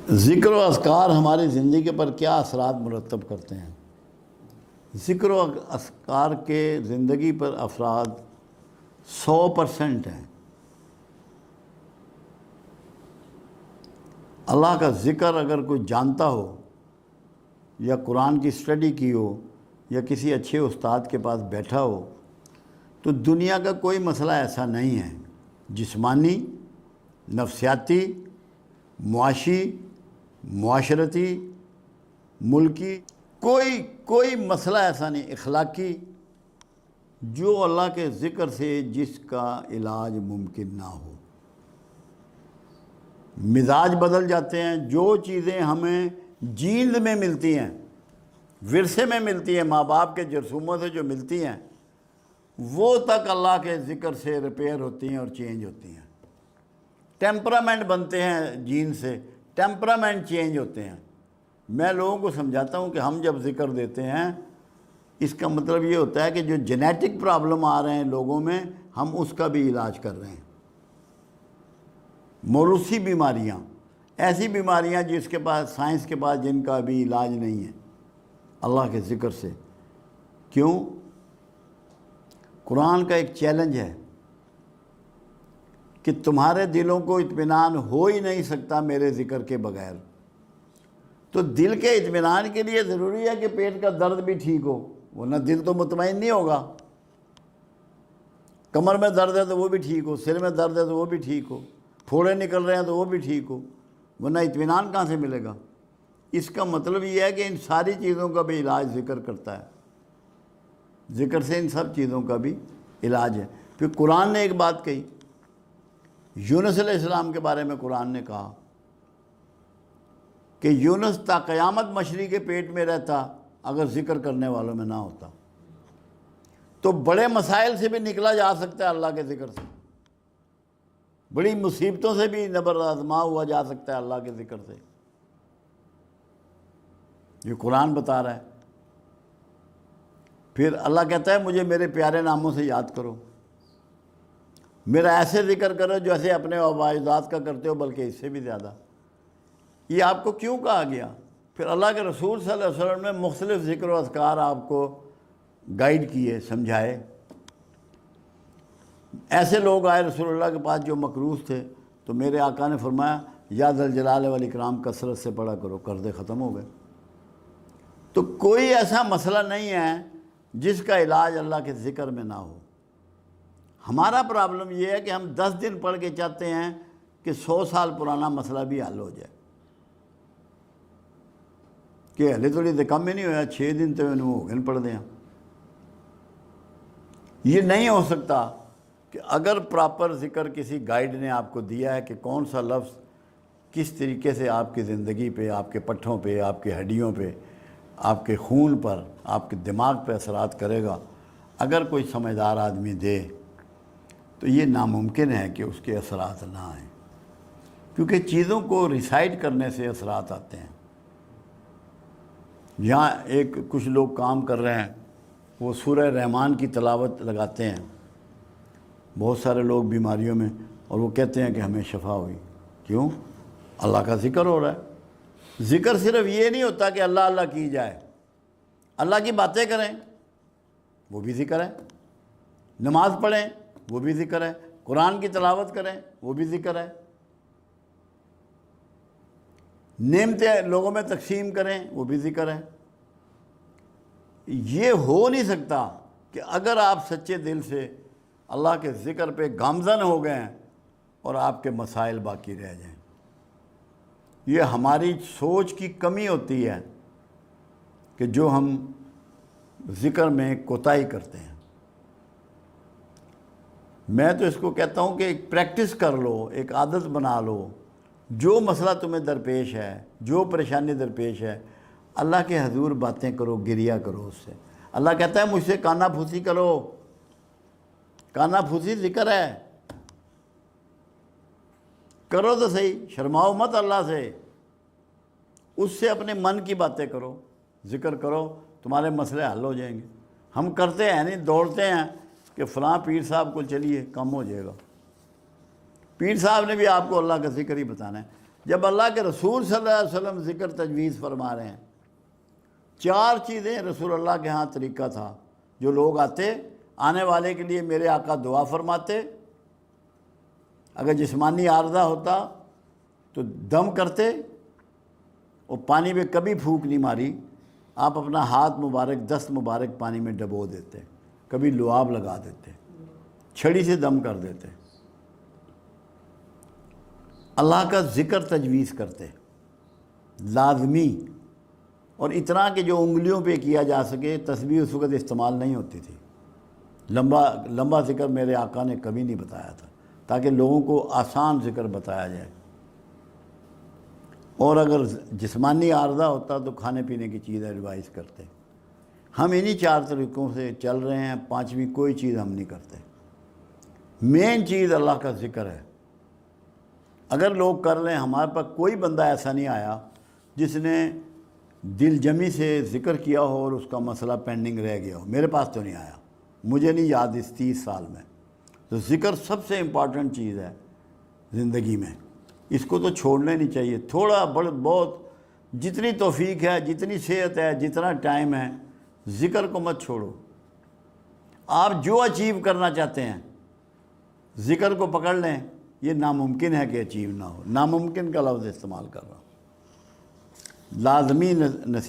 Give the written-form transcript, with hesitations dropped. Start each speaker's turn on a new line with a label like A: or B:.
A: ذکر و اذکار ہماری زندگی پر کیا اثرات مرتب کرتے ہیں؟ ذکر و اذکار کے زندگی پر اثرات 100% ہیں۔ اللہ کا ذکر اگر کوئی جانتا ہو یا قرآن کی اسٹڈی کی ہو یا کسی اچھے استاد کے پاس بیٹھا ہو تو دنیا کا کوئی مسئلہ ایسا نہیں ہے، جسمانی، نفسیاتی، معاشی، معاشرتی، ملکی، کوئی مسئلہ ایسا نہیں، اخلاقی، جو اللہ کے ذکر سے جس کا علاج ممکن نہ ہو۔ مزاج بدل جاتے ہیں، جو چیزیں ہمیں جیند میں ملتی ہیں، ورثے میں ملتی ہیں، ماں باپ کے جرثوموں سے جو ملتی ہیں، وہ تک اللہ کے ذکر سے ریپیئر ہوتی ہیں اور چینج ہوتی ہیں۔ ٹیمپرامنٹ بنتے ہیں جین سے، ٹیمپرامنٹ چینج ہوتے ہیں۔ میں لوگوں کو سمجھاتا ہوں کہ ہم جب ذکر دیتے ہیں اس کا مطلب یہ ہوتا ہے کہ جو جینیٹک پرابلم آ رہے ہیں لوگوں میں، ہم اس کا بھی علاج کر رہے ہیں۔ موروثی بیماریاں، ایسی بیماریاں جس کے پاس سائنس کے پاس جن کا بھی علاج نہیں ہے، اللہ کے ذکر سے۔ کیوں؟ قرآن کا ایک چیلنج ہے کہ تمہارے دلوں کو اطمینان ہو ہی نہیں سکتا میرے ذکر کے بغیر۔ تو دل کے اطمینان کے لیے ضروری ہے کہ پیٹ کا درد بھی ٹھیک ہو، ورنہ دل تو مطمئن نہیں ہوگا۔ کمر میں درد ہے تو وہ بھی ٹھیک ہو، سر میں درد ہے تو وہ بھی ٹھیک ہو، پھوڑے نکل رہے ہیں تو وہ بھی ٹھیک ہو، ورنہ اطمینان کہاں سے ملے گا؟ اس کا مطلب یہ ہے کہ ان ساری چیزوں کا بھی علاج ذکر کرتا ہے۔ ذکر سے ان سب چیزوں کا بھی علاج ہے۔ پھر قرآن نے ایک بات کہی، یونس علیہ السلام کے بارے میں قرآن نے کہا کہ یونس تا قیامت مچھلی کے پیٹ میں رہتا اگر ذکر کرنے والوں میں نہ ہوتا۔ تو بڑے مسائل سے بھی نکلا جا سکتا ہے اللہ کے ذکر سے، بڑی مصیبتوں سے بھی نبر آزما ہوا جا سکتا ہے اللہ کے ذکر سے۔ یہ قرآن بتا رہا ہے۔ پھر اللہ کہتا ہے مجھے میرے پیارے ناموں سے یاد کرو، میرا ایسے ذکر کرو جیسے اپنے عبادات کا کرتے ہو، بلکہ اس سے بھی زیادہ۔ یہ آپ کو کیوں کہا گیا؟ پھر اللہ کے رسول صلی اللہ علیہ وسلم نے مختلف ذکر و اذکار آپ کو گائیڈ کیے، سمجھائے۔ ایسے لوگ آئے رسول اللہ کے پاس جو مکروث تھے، تو میرے آقا نے فرمایا یا ذل جلال والاکرام کثرت سے پڑھا کرو، قرضے ختم ہو گئے۔ تو کوئی ایسا مسئلہ نہیں ہے جس کا علاج اللہ کے ذکر میں نہ ہو۔ ہمارا پرابلم یہ ہے کہ ہم 10 دن پڑھ کے چاہتے ہیں کہ 100 سال پرانا مسئلہ بھی حل ہو جائے، کہ ہلے تھوڑی تو کم ہی نہیں ہویا، 6 دن تو انہوں ہو گئے پڑھ دیں۔ یہ نہیں ہو سکتا کہ اگر پراپر ذکر کسی گائیڈ نے آپ کو دیا ہے کہ کون سا لفظ کس طریقے سے آپ کی زندگی پہ، آپ کے پٹھوں پہ، آپ کی ہڈیوں پہ، آپ کے خون پر، آپ کے دماغ پہ اثرات کرے گا، اگر کوئی سمجھدار آدمی دے تو یہ ناممکن ہے کہ اس کے اثرات نہ آئیں، کیونکہ چیزوں کو ریسائٹ کرنے سے اثرات آتے ہیں۔ یہاں کچھ لوگ کام کر رہے ہیں، وہ سورہ رحمان کی تلاوت لگاتے ہیں، بہت سارے لوگ بیماریوں میں، اور وہ کہتے ہیں کہ ہمیں شفا ہوئی۔ کیوں؟ اللہ کا ذکر ہو رہا ہے۔ ذکر صرف یہ نہیں ہوتا کہ اللہ اللہ کی جائے، اللہ کی باتیں کریں وہ بھی ذکر ہے، نماز پڑھیں وہ بھی ذکر ہے، قرآن کی تلاوت کریں وہ بھی ذکر ہے، نعمتیں لوگوں میں تقسیم کریں وہ بھی ذکر ہے۔ یہ ہو نہیں سکتا کہ اگر آپ سچے دل سے اللہ کے ذکر پہ گامزن ہو گئے ہیں اور آپ کے مسائل باقی رہ جائیں۔ یہ ہماری سوچ کی کمی ہوتی ہے کہ جو ہم ذکر میں کوتاہی کرتے ہیں۔ میں تو اس کو کہتا ہوں کہ ایک پریکٹس کر لو، ایک عادت بنا لو۔ جو مسئلہ تمہیں درپیش ہے، جو پریشانی درپیش ہے، اللہ کے حضور باتیں کرو، گریا کرو اس سے۔ اللہ کہتا ہے مجھ سے کانا پھوسی کرو، کانا پھوسی ذکر ہے، کرو تو صحیح، شرماؤ مت اللہ سے، اس سے اپنے من کی باتیں کرو، ذکر کرو، تمہارے مسئلے حل ہو جائیں گے۔ ہم کرتے ہیں نہیں، دوڑتے ہیں کہ فلاں پیر صاحب کو چلیے کم ہو جائے گا۔ پیر صاحب نے بھی آپ کو اللہ کا ذکر ہی بتانا ہے۔ جب اللہ کے رسول صلی اللہ علیہ وسلم ذکر تجویز فرما رہے ہیں، 4 چیزیں رسول اللہ کے ہاں طریقہ تھا۔ جو لوگ آتے، آنے والے کے لیے میرے آقا دعا فرماتے، اگر جسمانی عارضہ ہوتا تو دم کرتے، اور پانی میں کبھی پھونک نہیں ماری، آپ اپنا ہاتھ مبارک، دست مبارک پانی میں ڈبو دیتے، کبھی لعاب لگا دیتے، چھڑی سے دم کر دیتے، اللہ کا ذکر تجویز کرتے لازمی، اور اتنا کہ جو انگلیوں پہ کیا جا سکے۔ تسبیح اس وقت استعمال نہیں ہوتی تھی، لمبا ذکر میرے آقا نے کبھی نہیں بتایا تھا، تاکہ لوگوں کو آسان ذکر بتایا جائے۔ اور اگر جسمانی عارضہ ہوتا تو کھانے پینے کی چیزیں ریوائز کرتے۔ ہم انہی 4 طریقوں سے چل رہے ہیں، 5ویں کوئی چیز ہم نہیں کرتے۔ مین چیز اللہ کا ذکر ہے۔ اگر لوگ کر لیں، ہمارے پاس کوئی بندہ ایسا نہیں آیا جس نے دل جمی سے ذکر کیا ہو اور اس کا مسئلہ پینڈنگ رہ گیا ہو۔ میرے پاس تو نہیں آیا، مجھے نہیں یاد اس 30 سال میں۔ تو ذکر سب سے امپورٹنٹ چیز ہے زندگی میں، اس کو تو چھوڑنا نہیں چاہیے۔ تھوڑا بہت جتنی توفیق ہے، جتنی صحت ہے، جتنا ٹائم ہے، ذکر کو مت چھوڑو۔ آپ جو اچیو کرنا چاہتے ہیں ذکر کو پکڑ لیں، یہ ناممکن ہے کہ اچیو نہ ہو۔ ناممکن کا لفظ استعمال کر رہا ہوں، لازمی نصیحت۔